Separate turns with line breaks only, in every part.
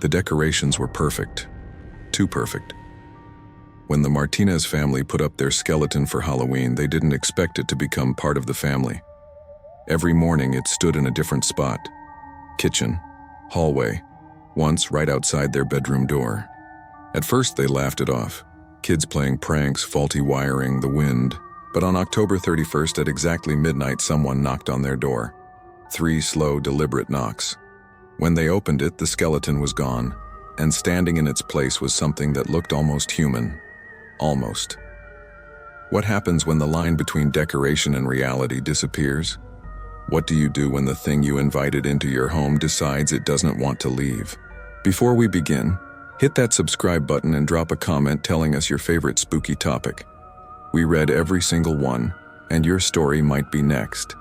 The decorations were perfect. Too perfect. When the Martinez family put up their skeleton for Halloween, they didn't expect it to become part of the family. Every morning it stood in a different spot. Kitchen, hallway, once right outside their bedroom door. At first they laughed it off. Kids playing pranks, faulty wiring, the wind. But on October 31st at exactly midnight, someone knocked on their door. 3 slow, deliberate knocks. When they opened it, the skeleton was gone, and standing in its place was something that looked almost human. Almost. What happens when the line between decoration and reality disappears? What do you do when the thing you invited into your home decides it doesn't want to leave? Before we begin, hit that subscribe button and drop a comment telling us your favorite spooky topic. We read every single one, and your story might be next.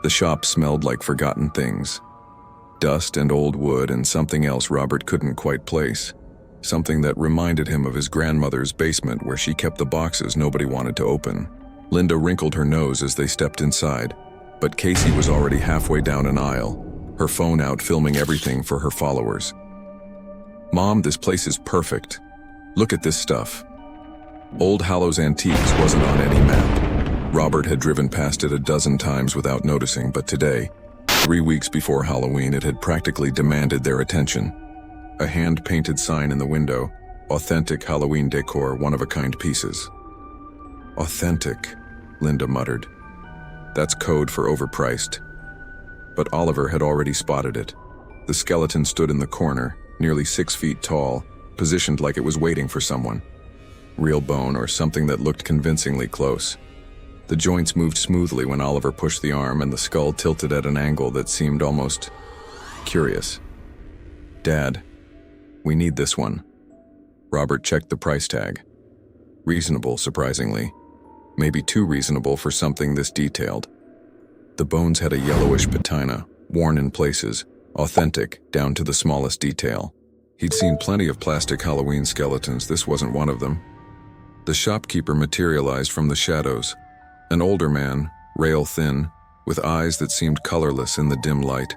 The shop smelled like forgotten things. Dust and old wood and something else Robert couldn't quite place. Something that reminded him of his grandmother's basement where she kept the boxes nobody wanted to open. Linda wrinkled her nose as they stepped inside, but Casey was already halfway down an aisle, her phone out filming everything for her followers. "Mom, this place is perfect. Look at this stuff." Old Hallows Antiques wasn't on any map. Robert had driven past it a dozen times without noticing, but today, 3 weeks before Halloween, it had practically demanded their attention. A hand-painted sign in the window, authentic Halloween decor, one-of-a-kind pieces. Authentic, Linda muttered. That's code for overpriced. But Oliver had already spotted it. The skeleton stood in the corner, nearly 6 feet tall, positioned like it was waiting for someone. Real bone or something that looked convincingly close. The joints moved smoothly when Oliver pushed the arm, and the skull tilted at an angle that seemed almost curious. "Dad, we need this one." Robert checked the price tag. Reasonable, surprisingly. Maybe too reasonable for something this detailed. The bones had a yellowish patina, worn in places, authentic down to the smallest detail. He'd seen plenty of plastic Halloween skeletons, this wasn't one of them. The shopkeeper materialized from the shadows. An older man, rail-thin, with eyes that seemed colorless in the dim light.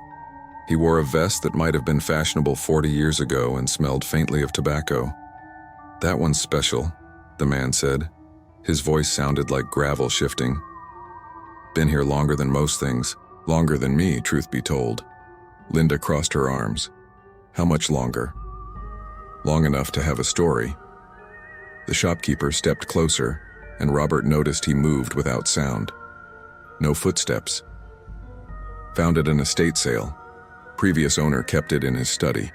He wore a vest that might have been fashionable 40 years ago and smelled faintly of tobacco. "That one's special," the man said. His voice sounded like gravel shifting. "Been here longer than most things. Longer than me, truth be told." Linda crossed her arms. "How much longer?" "Long enough to have a story." The shopkeeper stepped closer, and Robert noticed he moved without sound. No footsteps. "Found at an estate sale. Previous owner kept it in his study.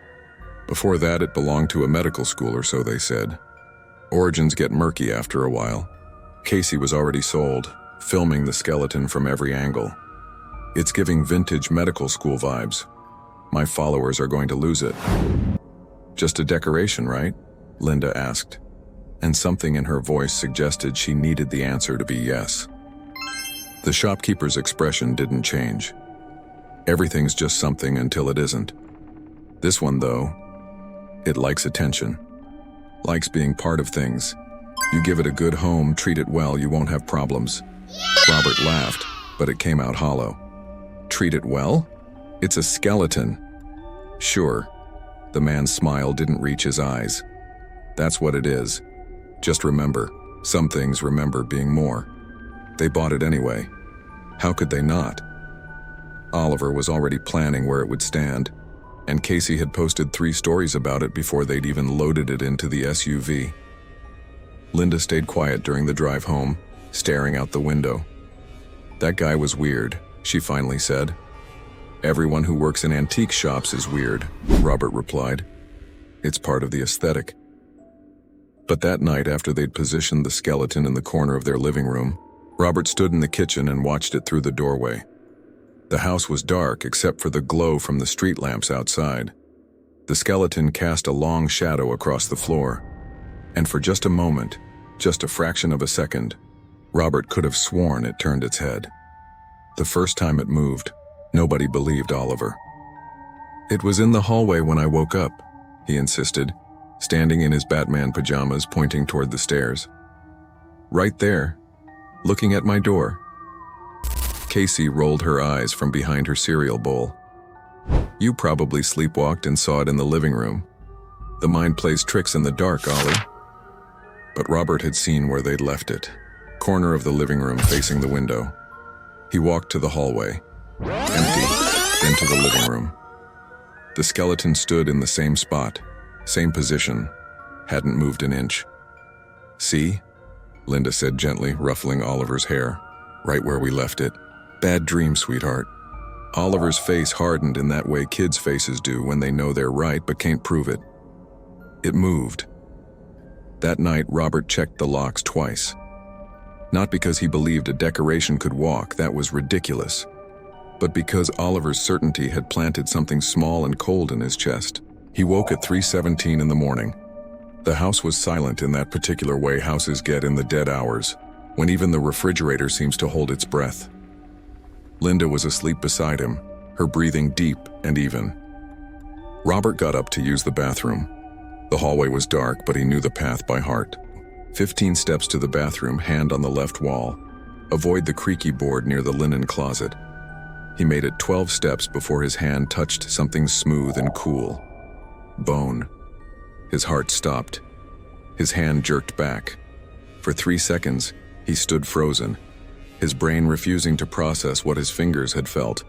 Before that, it belonged to a medical school or so, they said. Origins get murky after a while. Casey was already sold, filming the skeleton from every angle. It's giving vintage medical school vibes. My followers are going to lose it." "Just a decoration, right?" Linda asked, and something in her voice suggested she needed the answer to be yes. The shopkeeper's expression didn't change. Everything's just something until it isn't. This one, though, it likes attention. Likes being part of things. You give it a good home, treat it well, you won't have problems. Robert laughed, but it came out hollow. "Treat it well? It's a skeleton." "Sure." The man's smile didn't reach his eyes. "That's what it is. Just remember, some things remember being more." They bought it anyway. How could they not? Oliver was already planning where it would stand, and Casey had posted 3 stories about it before they'd even loaded it into the SUV. Linda stayed quiet during the drive home, staring out the window. "That guy was weird," she finally said. "Everyone who works in antique shops is weird," Robert replied. "It's part of the aesthetic." But that night, after they'd positioned the skeleton in the corner of their living room, Robert stood in the kitchen and watched it through the doorway. The house was dark except for the glow from the street lamps outside. The skeleton cast a long shadow across the floor, and for just a moment, just a fraction of a second, Robert could have sworn it turned its head. The first time it moved, nobody believed Oliver. "It was in the hallway when I woke up," he insisted, standing in his Batman pajamas pointing toward the stairs. "Right there, looking at my door." Casey rolled her eyes from behind her cereal bowl. "You probably sleepwalked and saw it in the living room. The mind plays tricks in the dark, Ollie. But Robert had seen where they'd left it. Corner of the living room facing the window. He walked to the hallway. Empty, then to the living room. The skeleton stood in the same spot, same position, hadn't moved an inch. "See?" Linda said gently, ruffling Oliver's hair. "Right where we left it. Bad dream, sweetheart." Oliver's face hardened in that way kids' faces do when they know they're right but can't prove it. It moved. That night, Robert checked the locks twice. Not because he believed a decoration could walk, that was ridiculous, but because Oliver's certainty had planted something small and cold in his chest. He woke at 3:17 in the morning. The house was silent in that particular way houses get in the dead hours, when even the refrigerator seems to hold its breath. Linda was asleep beside him, her breathing deep and even. Robert got up to use the bathroom. The hallway was dark, but he knew the path by heart. 15 steps to the bathroom, hand on the left wall. Avoid the creaky board near the linen closet. He made it 12 steps before his hand touched something smooth and cool. Bone. His heart stopped. His hand jerked back. For 3 seconds, he stood frozen, his brain refusing to process what his fingers had felt.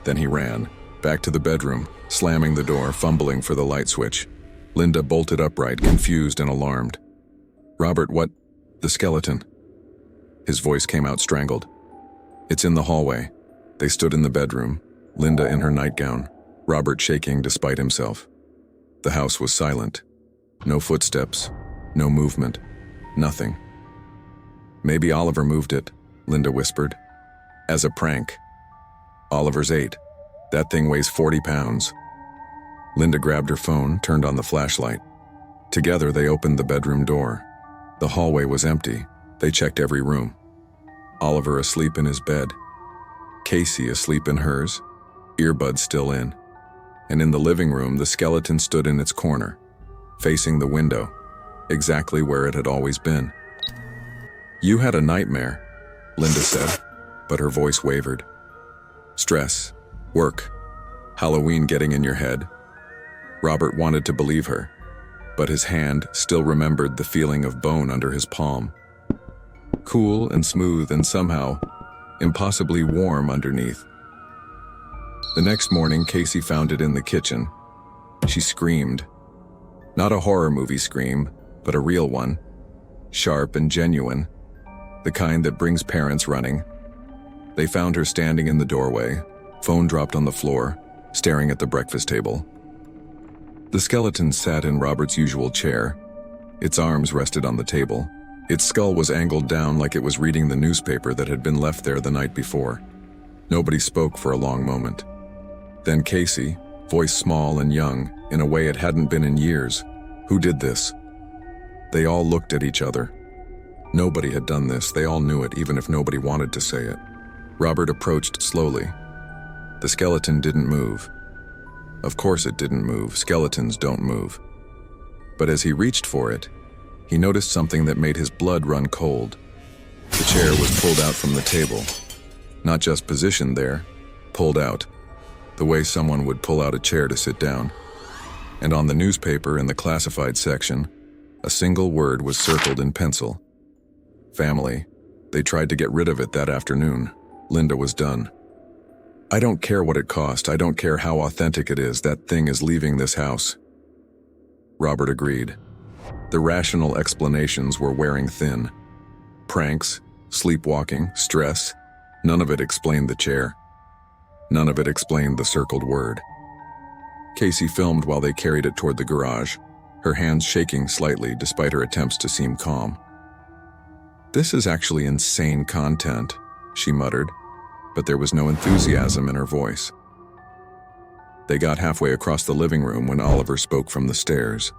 Then he ran, back to the bedroom, slamming the door, fumbling for the light switch. Linda bolted upright, confused and alarmed. "Robert, what? The skeleton?" His voice came out strangled. "It's in the hallway." They stood in the bedroom, Linda in her nightgown, Robert shaking despite himself. The house was silent. No footsteps, no movement, nothing. "Maybe Oliver moved it," Linda whispered. "As a prank." "Oliver's 8. That thing weighs 40 pounds. Linda grabbed her phone, turned on the flashlight. Together they opened the bedroom door. The hallway was empty. They checked every room. Oliver asleep in his bed. Casey asleep in hers, earbuds still in. And in the living room, the skeleton stood in its corner, facing the window, exactly where it had always been. "You had a nightmare," Linda said, but her voice wavered. "Stress, work, Halloween getting in your head." Robert wanted to believe her, but his hand still remembered the feeling of bone under his palm. Cool and smooth and somehow impossibly warm underneath. The next morning, Casey found it in the kitchen. She screamed. Not a horror movie scream, but a real one. Sharp and genuine. The kind that brings parents running. They found her standing in the doorway, phone dropped on the floor, staring at the breakfast table. The skeleton sat in Robert's usual chair. Its arms rested on the table. Its skull was angled down like it was reading the newspaper that had been left there the night before. Nobody spoke for a long moment. Then Casey, voice small and young, in a way it hadn't been in years. "Who did this?" They all looked at each other. Nobody had done this, they all knew it, even if nobody wanted to say it. Robert approached slowly. The skeleton didn't move. Of course it didn't move, skeletons don't move. But as he reached for it, he noticed something that made his blood run cold. The chair was pulled out from the table. Not just positioned there, pulled out, the way someone would pull out a chair to sit down. And on the newspaper in the classified section, a single word was circled in pencil. Family. They tried to get rid of it that afternoon. Linda was done. "I don't care what it cost, I don't care how authentic it is, that thing is leaving this house." Robert agreed. The rational explanations were wearing thin. Pranks, sleepwalking, stress, none of it explained the chair. None of it explained the circled word. Casey filmed while they carried it toward the garage, her hands shaking slightly despite her attempts to seem calm. "This is actually insane content," she muttered, but there was no enthusiasm in her voice. They got halfway across the living room when Oliver spoke from the stairs.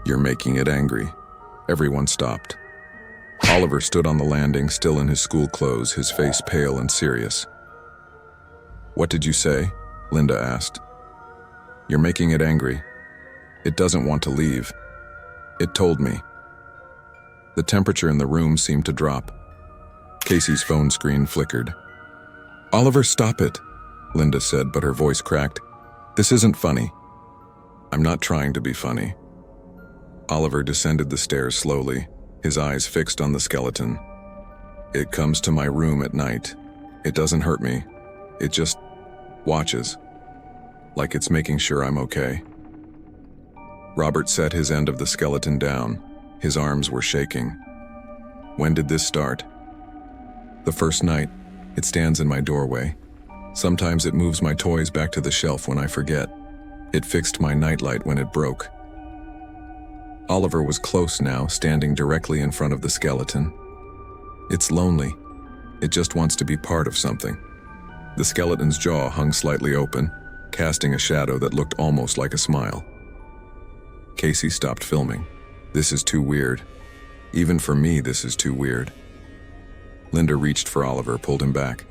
"You're making it angry." Everyone stopped. Oliver stood on the landing, still in his school clothes, his face pale and serious. "What did you say?" Linda asked. "You're making it angry. It doesn't want to leave. It told me." The temperature in the room seemed to drop. Casey's phone screen flickered. "Oliver, stop it," Linda said, but her voice cracked. "This isn't funny." "I'm not trying to be funny." Oliver descended the stairs slowly, his eyes fixed on the skeleton. It comes to my room at night. It doesn't hurt me. It just watches, like it's making sure I'm okay. Robert set his end of the skeleton down. His arms were shaking. When did this start? The first night. It stands in my doorway. Sometimes it moves my toys back to the shelf when I forget. It fixed my nightlight when it broke. Oliver was close now, standing directly in front of the skeleton. It's lonely. It just wants to be part of something. The skeleton's jaw hung slightly open, casting a shadow that looked almost like a smile. Casey stopped filming. This is too weird. Even for me, this is too weird. Linda reached for Oliver, pulled him back.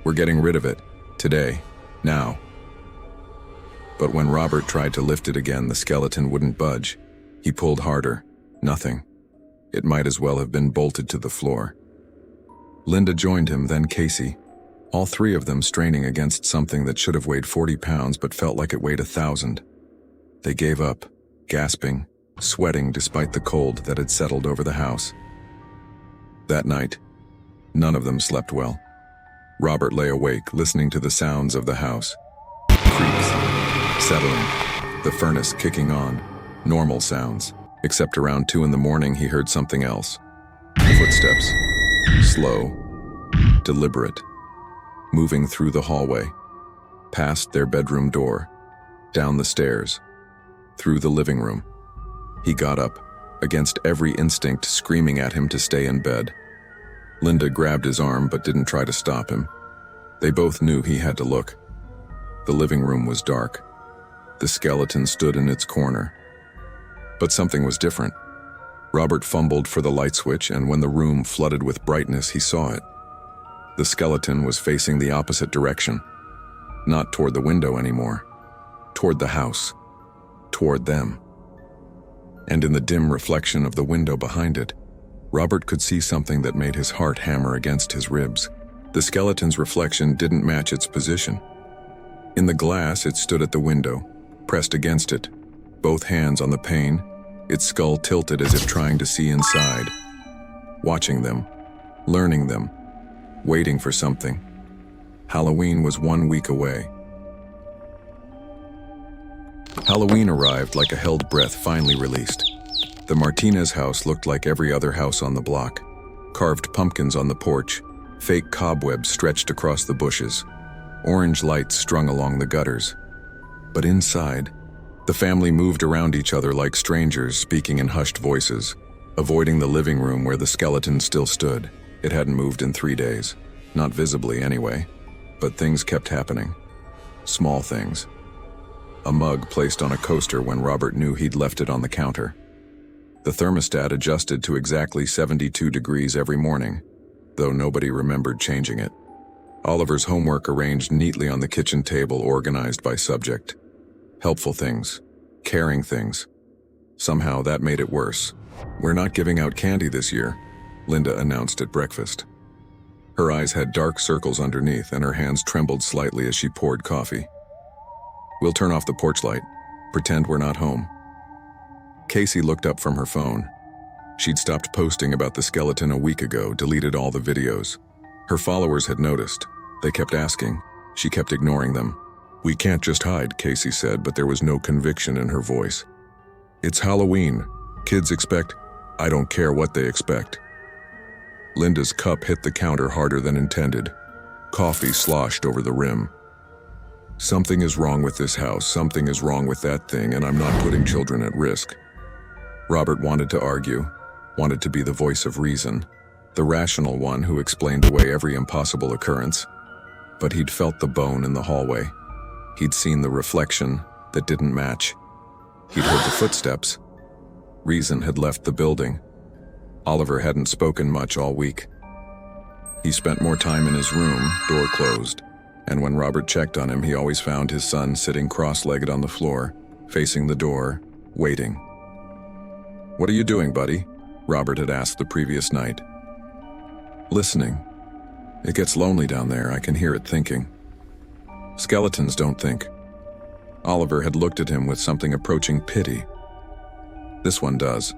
We're getting rid of it. Today. Now. But when Robert tried to lift it again, the skeleton wouldn't budge. He pulled harder. Nothing. It might as well have been bolted to the floor. Linda joined him, then Casey. All three of them straining against something that should have weighed 40 pounds but felt like it weighed 1,000. They gave up, gasping, sweating despite the cold that had settled over the house. That night, none of them slept well. Robert lay awake, listening to the sounds of the house. Creaks, settling, the furnace kicking on. Normal sounds, except around 2 in the morning he heard something else. Footsteps, slow, deliberate, moving through the hallway, past their bedroom door, down the stairs, through the living room. He got up, against every instinct screaming at him to stay in bed. Linda grabbed his arm but didn't try to stop him. They both knew he had to look. The living room was dark. The skeleton stood in its corner. But something was different. Robert fumbled for the light switch, and when the room flooded with brightness, he saw it. The skeleton was facing the opposite direction. Not toward the window anymore. Toward the house. Toward them. And in the dim reflection of the window behind it, Robert could see something that made his heart hammer against his ribs. The skeleton's reflection didn't match its position. In the glass, it stood at the window, pressed against it, both hands on the pane, its skull tilted as if trying to see inside. Watching them, learning them, waiting for something. Halloween was 1 week away. Halloween arrived like a held breath finally released. The Martinez house looked like every other house on the block. Carved pumpkins on the porch, fake cobwebs stretched across the bushes, orange lights strung along the gutters. But inside, the family moved around each other like strangers, speaking in hushed voices, avoiding the living room where the skeleton still stood. It hadn't moved in 3 days. Not visibly, anyway. But things kept happening. Small things. A mug placed on a coaster when Robert knew he'd left it on the counter. The thermostat adjusted to exactly 72 degrees every morning, though nobody remembered changing it. Oliver's homework arranged neatly on the kitchen table, organized by subject. Helpful things. Caring things. Somehow that made it worse. We're not giving out candy this year, Linda announced at breakfast. Her eyes had dark circles underneath, and her hands trembled slightly as she poured coffee. We'll turn off the porch light. Pretend we're not home. Casey looked up from her phone. She'd stopped posting about the skeleton a week ago, deleted all the videos. Her followers had noticed. They kept asking. She kept ignoring them. We can't just hide, Casey said, but there was no conviction in her voice. It's Halloween. Kids expect. I don't care what they expect. Linda's cup hit the counter harder than intended. Coffee sloshed over the rim. Something is wrong with this house, something is wrong with that thing, and I'm not putting children at risk. Robert wanted to argue, wanted to be the voice of reason, the rational one who explained away every impossible occurrence. But he'd felt the bone in the hallway. He'd seen the reflection that didn't match. He'd heard the footsteps. Reason had left the building. Oliver hadn't spoken much all week. He spent more time in his room, door closed, and when Robert checked on him, he always found his son sitting cross-legged on the floor, facing the door, waiting. What are you doing, buddy? Robert had asked the previous night. Listening. It gets lonely down there, I can hear it thinking. Skeletons don't think. Oliver had looked at him with something approaching pity. This one does.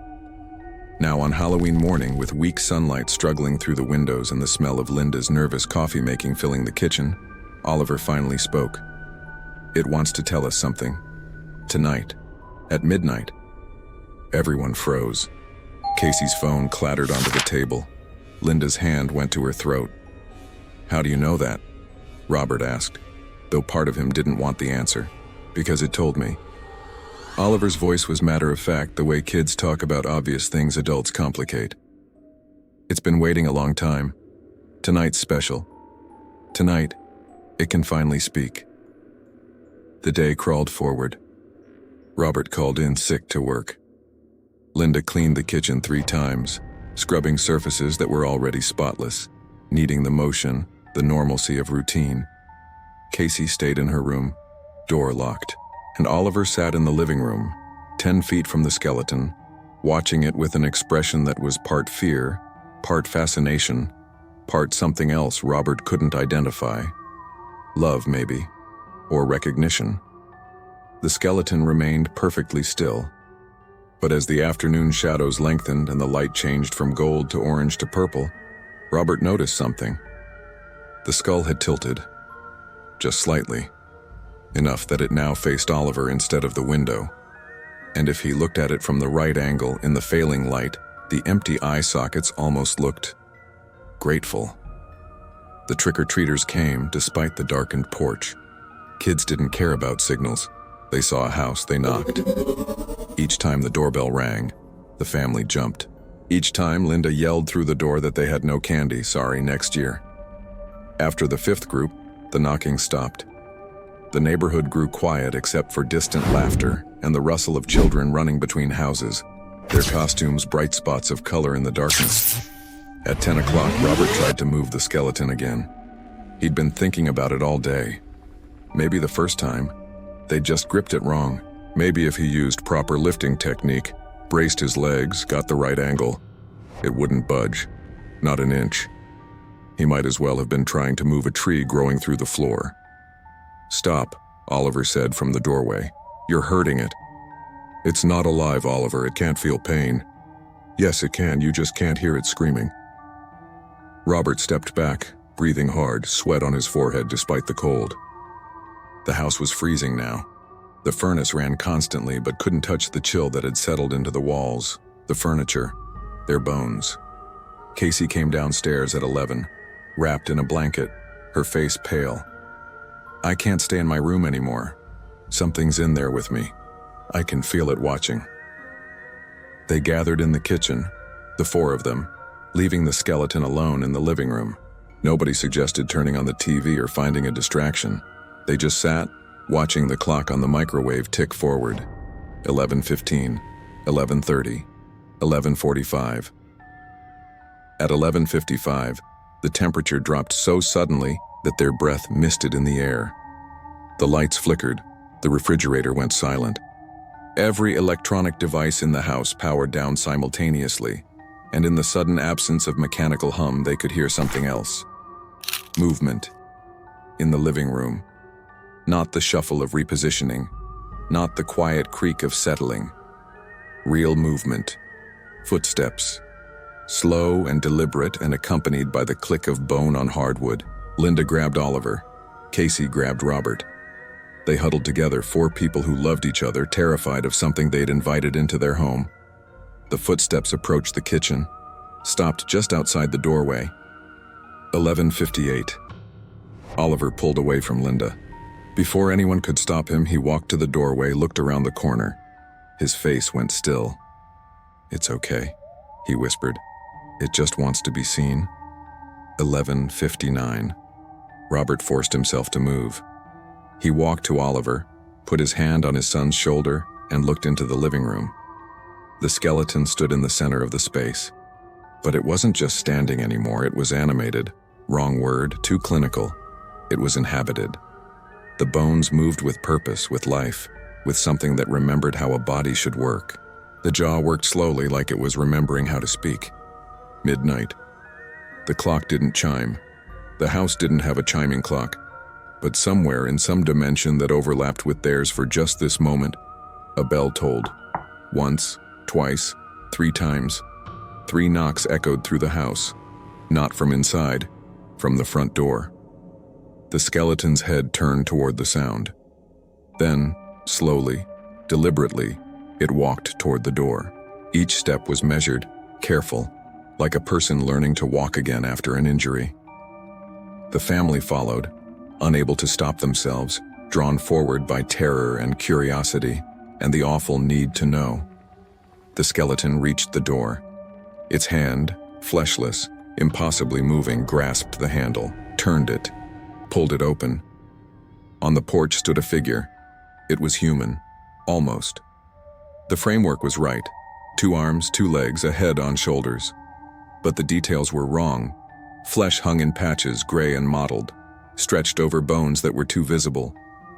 Now on Halloween morning, with weak sunlight struggling through the windows and the smell of Linda's nervous coffee making filling the kitchen, Oliver finally spoke. It wants to tell us something. Tonight, at midnight. Everyone froze. Casey's phone clattered onto the table. Linda's hand went to her throat. "How do you know that?" Robert asked, though part of him didn't want the answer. "Because it told me." Oliver's voice was matter-of-fact, the way kids talk about obvious things adults complicate. "It's been waiting a long time. Tonight's special. Tonight, it can finally speak." The day crawled forward. Robert called in sick to work. Linda cleaned the kitchen 3 times, scrubbing surfaces that were already spotless, needing the motion, the normalcy of routine. Casey stayed in her room, door locked, and Oliver sat in the living room, 10 feet from the skeleton, watching it with an expression that was part fear, part fascination, part something else Robert couldn't identify. Love, maybe, or recognition. The skeleton remained perfectly still. But as the afternoon shadows lengthened and the light changed from gold to orange to purple, Robert noticed something. The skull had tilted, just slightly, enough that it now faced Oliver instead of the window. And if he looked at it from the right angle in the failing light, the empty eye sockets almost looked grateful. The trick-or-treaters came despite the darkened porch. Kids didn't care about signals. They saw a house, they knocked. Each time the doorbell rang, the family jumped. Each time Linda yelled through the door that they had no candy, sorry, next year. After the 5th group, the knocking stopped. The neighborhood grew quiet except for distant laughter and the rustle of children running between houses, their costumes bright spots of color in the darkness. At 10 o'clock, Robert tried to move the skeleton again. He'd been thinking about it all day. Maybe the first time, they'd just gripped it wrong. Maybe if he used proper lifting technique, braced his legs, got the right angle, it wouldn't budge, not an inch. He might as well have been trying to move a tree growing through the floor. "Stop," Oliver said from the doorway. "You're hurting it." "It's not alive, Oliver. It can't feel pain." "Yes, it can. You just can't hear it screaming." Robert stepped back, breathing hard, sweat on his forehead despite the cold. The house was freezing now. The furnace ran constantly but couldn't touch the chill that had settled into the walls, the furniture, their bones. Casey came downstairs at 11, wrapped in a blanket, her face pale. "I can't stay in my room anymore. Something's in there with me. I can feel it watching." They gathered in the kitchen, the 4 of them, leaving the skeleton alone in the living room. Nobody suggested turning on the TV or finding a distraction. They just sat, watching the clock on the microwave tick forward. 11:15, 11:30, 11:45. At 11:55, the temperature dropped so suddenly that their breath misted in the air. The lights flickered, the refrigerator went silent. Every electronic device in the house powered down simultaneously, and in the sudden absence of mechanical hum, they could hear something else. Movement. In the living room. Not the shuffle of repositioning, not the quiet creak of settling. Real movement. Footsteps. Slow and deliberate and accompanied by the click of bone on hardwood. Linda grabbed Oliver. Casey grabbed Robert. They huddled together, 4 people who loved each other, terrified of something they'd invited into their home. The footsteps approached the kitchen, stopped just outside the doorway. 11:58. Oliver pulled away from Linda. Before anyone could stop him, he walked to the doorway, looked around the corner. His face went still. "It's okay," he whispered. "It just wants to be seen." 11:59. Robert forced himself to move. He walked to Oliver, put his hand on his son's shoulder, and looked into the living room. The skeleton stood in the center of the space. But it wasn't just standing anymore, it was animated. Wrong word, too clinical. It was inhabited. The bones moved with purpose, with life, with something that remembered how a body should work. The jaw worked slowly, like it was remembering how to speak. Midnight. The clock didn't chime. The house didn't have a chiming clock. But somewhere in some dimension that overlapped with theirs for just this moment, a bell tolled. Once, Twice, 3 times. 3 knocks echoed through the house. Not from inside, from the front door. The skeleton's head turned toward the sound. Then, slowly, deliberately, it walked toward the door. Each step was measured, careful, like a person learning to walk again after an injury. The family followed, unable to stop themselves, drawn forward by terror and curiosity, and the awful need to know. The skeleton reached the door. Its hand, fleshless, impossibly moving, grasped the handle, turned it, pulled it open. On the porch stood a figure. It was human, almost. The framework was right. 2 arms, 2 legs, a head on shoulders. But the details were wrong. Flesh hung in patches, gray and mottled, stretched over bones that were too visible.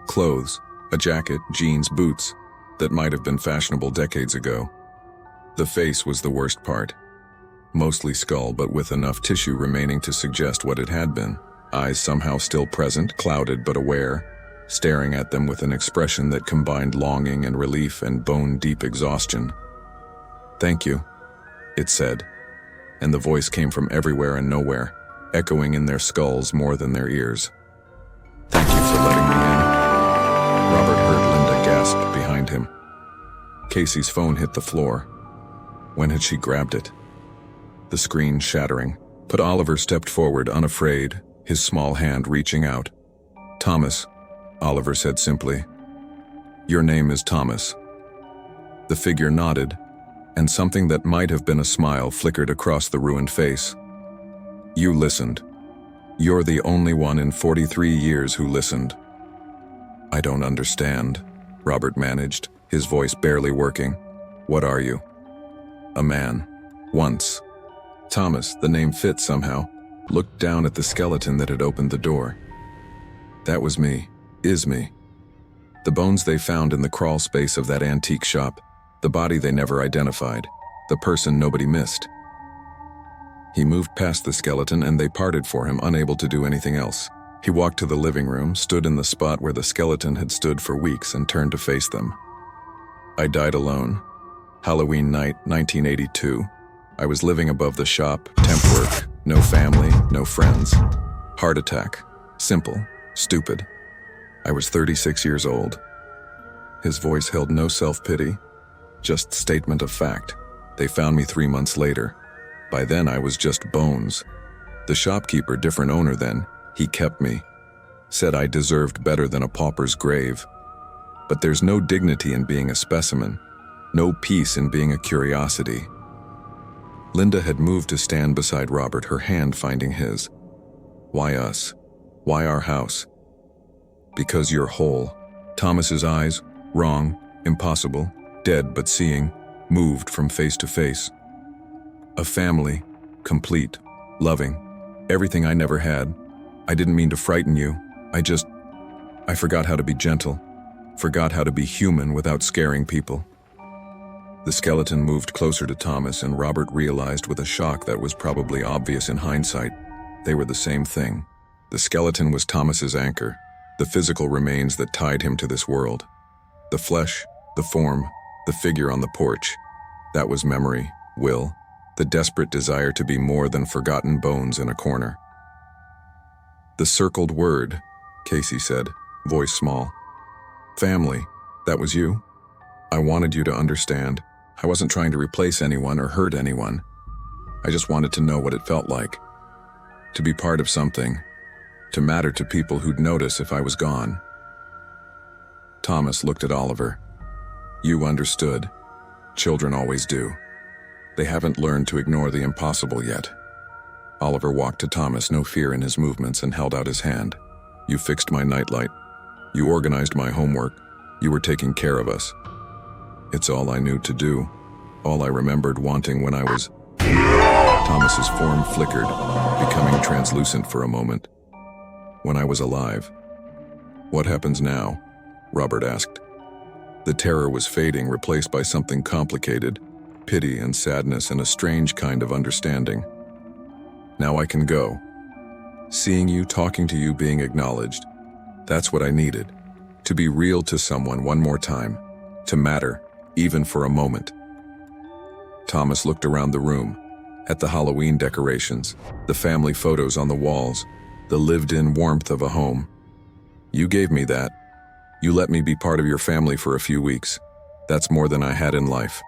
Clothes, a jacket, jeans, boots, that might have been fashionable decades ago. The face was the worst part. Mostly skull, but with enough tissue remaining to suggest what it had been. Eyes somehow still present, clouded but aware, staring at them with an expression that combined longing and relief and bone-deep exhaustion. "Thank you," it said, and the voice came from everywhere and nowhere, echoing in their skulls more than their ears. "Thank you for letting me in." Robert heard Linda gasp behind him. Casey's phone hit the floor. When had she grabbed it? The screen shattering, but Oliver stepped forward, unafraid, his small hand reaching out. "Thomas," Oliver said simply. "Your name is Thomas." The figure nodded, and something that might have been a smile flickered across the ruined face. "You listened. You're the only one in 43 years who listened." "I don't understand," Robert managed, his voice barely working. "What are you?" "A man. Once." Thomas, the name fit somehow, looked down at the skeleton that had opened the door. "That was me. Is me. The bones they found in the crawl space of that antique shop, the body they never identified, the person nobody missed." He moved past the skeleton and they parted for him, unable to do anything else. He walked to the living room, stood in the spot where the skeleton had stood for weeks, and turned to face them. "I died alone. Halloween night, 1982. I was living above the shop, temp work, no family, no friends. Heart attack. Simple. Stupid. I was 36 years old." His voice held no self-pity, just statement of fact. "They found me 3 months later. By then I was just bones. The shopkeeper, different owner then, he kept me. Said I deserved better than a pauper's grave. But there's no dignity in being a specimen, no peace in being a curiosity." Linda had moved to stand beside Robert, her hand finding his. "Why us? Why our house?" "Because you're whole." Thomas's eyes, wrong, impossible, dead but seeing, moved from face to face. "A family, complete, loving, everything I never had. I didn't mean to frighten you. I forgot how to be gentle, forgot how to be human without scaring people." The skeleton moved closer to Thomas, and Robert realized with a shock that was probably obvious in hindsight, they were the same thing. The skeleton was Thomas's anchor, the physical remains that tied him to this world. The flesh, the form, the figure on the porch, that was memory, will, the desperate desire to be more than forgotten bones in a corner. "The circled word," Casey said, voice small. "Family, that was you? I wanted you to understand. I wasn't trying to replace anyone or hurt anyone. I just wanted to know what it felt like. To be part of something. To matter to people who'd notice if I was gone." Thomas looked at Oliver. "You understood. Children always do. They haven't learned to ignore the impossible yet." Oliver walked to Thomas, no fear in his movements, and held out his hand. "You fixed my nightlight. You organized my homework. You were taking care of us. It's all I knew to do, all I remembered wanting when I was..." Thomas's form flickered, becoming translucent for a moment. "When I was alive." "What happens now?" Robert asked. The terror was fading, replaced by something complicated, pity and sadness and a strange kind of understanding. "Now I can go. Seeing you, talking to you, being acknowledged. That's what I needed. To be real to someone one more time. To matter, even for a moment." Thomas looked around the room, at the Halloween decorations, the family photos on the walls, the lived-in warmth of a home. You gave me that. You let me be part of your family for a few weeks. That's more than I had in life.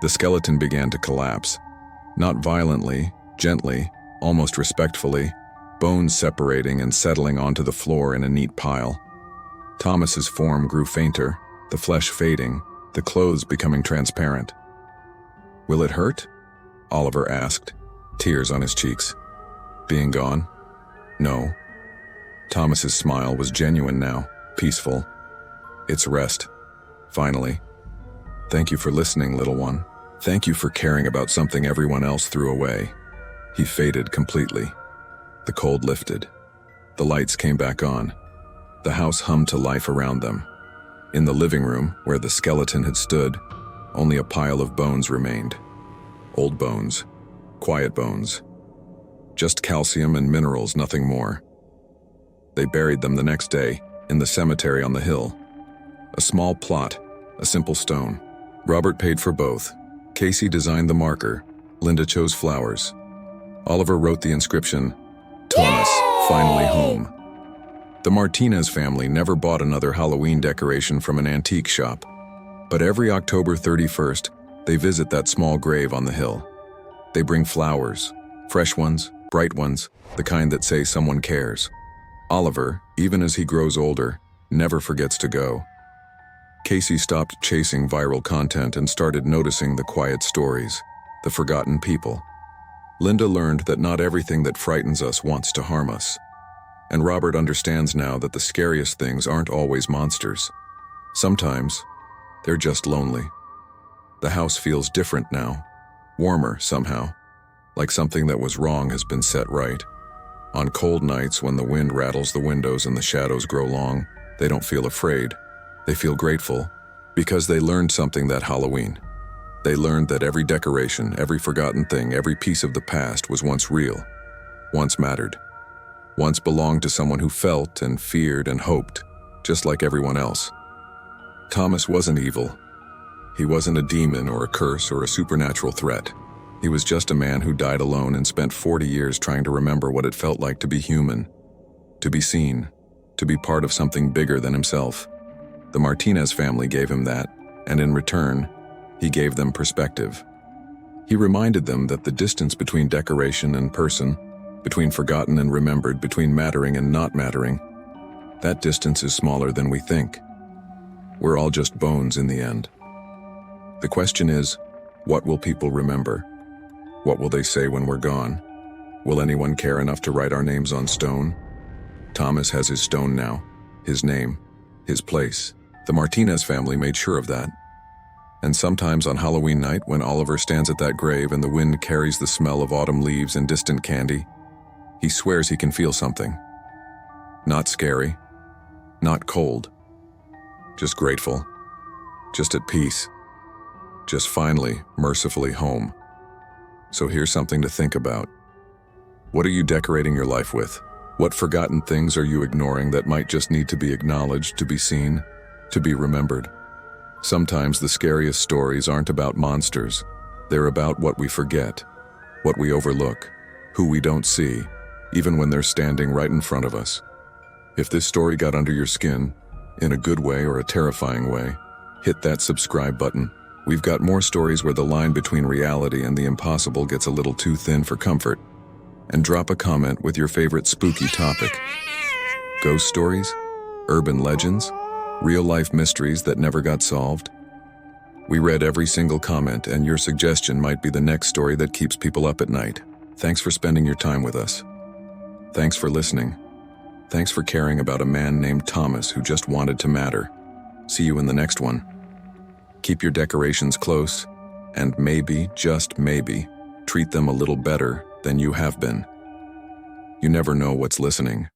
The skeleton began to collapse. Not violently, gently, almost respectfully, bones separating and settling onto the floor in a neat pile. Thomas's form grew fainter, the flesh fading, the clothes becoming transparent. "Will it hurt?" Oliver asked, tears on his cheeks. "Being gone?" "No." Thomas's smile was genuine now, peaceful. "It's rest. Finally. Thank you for listening, little one. Thank you for caring about something everyone else threw away." He faded completely. The cold lifted. The lights came back on. The house hummed to life around them. In the living room, where the skeleton had stood, only a pile of bones remained. Old bones. Quiet bones. Just calcium and minerals, nothing more. They buried them the next day, in the cemetery on the hill. A small plot, a simple stone. Robert paid for both. Casey designed the marker. Linda chose flowers. Oliver wrote the inscription, "Thomas, finally home." The Martinez family never bought another Halloween decoration from an antique shop. But every October 31st, they visit that small grave on the hill. They bring flowers, fresh ones, bright ones, the kind that say someone cares. Oliver, even as he grows older, never forgets to go. Casey stopped chasing viral content and started noticing the quiet stories, the forgotten people. Linda learned that not everything that frightens us wants to harm us. And Robert understands now that the scariest things aren't always monsters. Sometimes, they're just lonely. The house feels different now, warmer somehow, like something that was wrong has been set right. On cold nights when the wind rattles the windows and the shadows grow long, they don't feel afraid. They feel grateful, because they learned something that Halloween. They learned that every decoration, every forgotten thing, every piece of the past was once real, once mattered, once belonged to someone who felt and feared and hoped, just like everyone else. Thomas wasn't evil. He wasn't a demon or a curse or a supernatural threat. He was just a man who died alone and spent 40 years trying to remember what it felt like to be human, to be seen, to be part of something bigger than himself. The Martinez family gave him that, and in return, he gave them perspective. He reminded them that the distance between decoration and person, between forgotten and remembered, between mattering and not mattering, that distance is smaller than we think. We're all just bones in the end. The question is, what will people remember? What will they say when we're gone? Will anyone care enough to write our names on stone? Thomas has his stone now, his name, his place. The Martinez family made sure of that. And sometimes on Halloween night, when Oliver stands at that grave and the wind carries the smell of autumn leaves and distant candy, he swears he can feel something. Not scary, not cold, just grateful, just at peace, just finally, mercifully home. So here's something to think about. What are you decorating your life with? What forgotten things are you ignoring that might just need to be acknowledged, to be seen, to be remembered? Sometimes the scariest stories aren't about monsters. They're about what we forget, what we overlook, who we don't see, even when they're standing right in front of us. If this story got under your skin, in a good way or a terrifying way, hit that subscribe button. We've got more stories where the line between reality and the impossible gets a little too thin for comfort. And drop a comment with your favorite spooky topic. Ghost stories? Urban legends? Real-life mysteries that never got solved? We read every single comment, and your suggestion might be the next story that keeps people up at night. Thanks for spending your time with us. Thanks for listening. Thanks for caring about a man named Thomas who just wanted to matter. See you in the next one. Keep your decorations close, and maybe, just maybe, treat them a little better than you have been. You never know what's listening.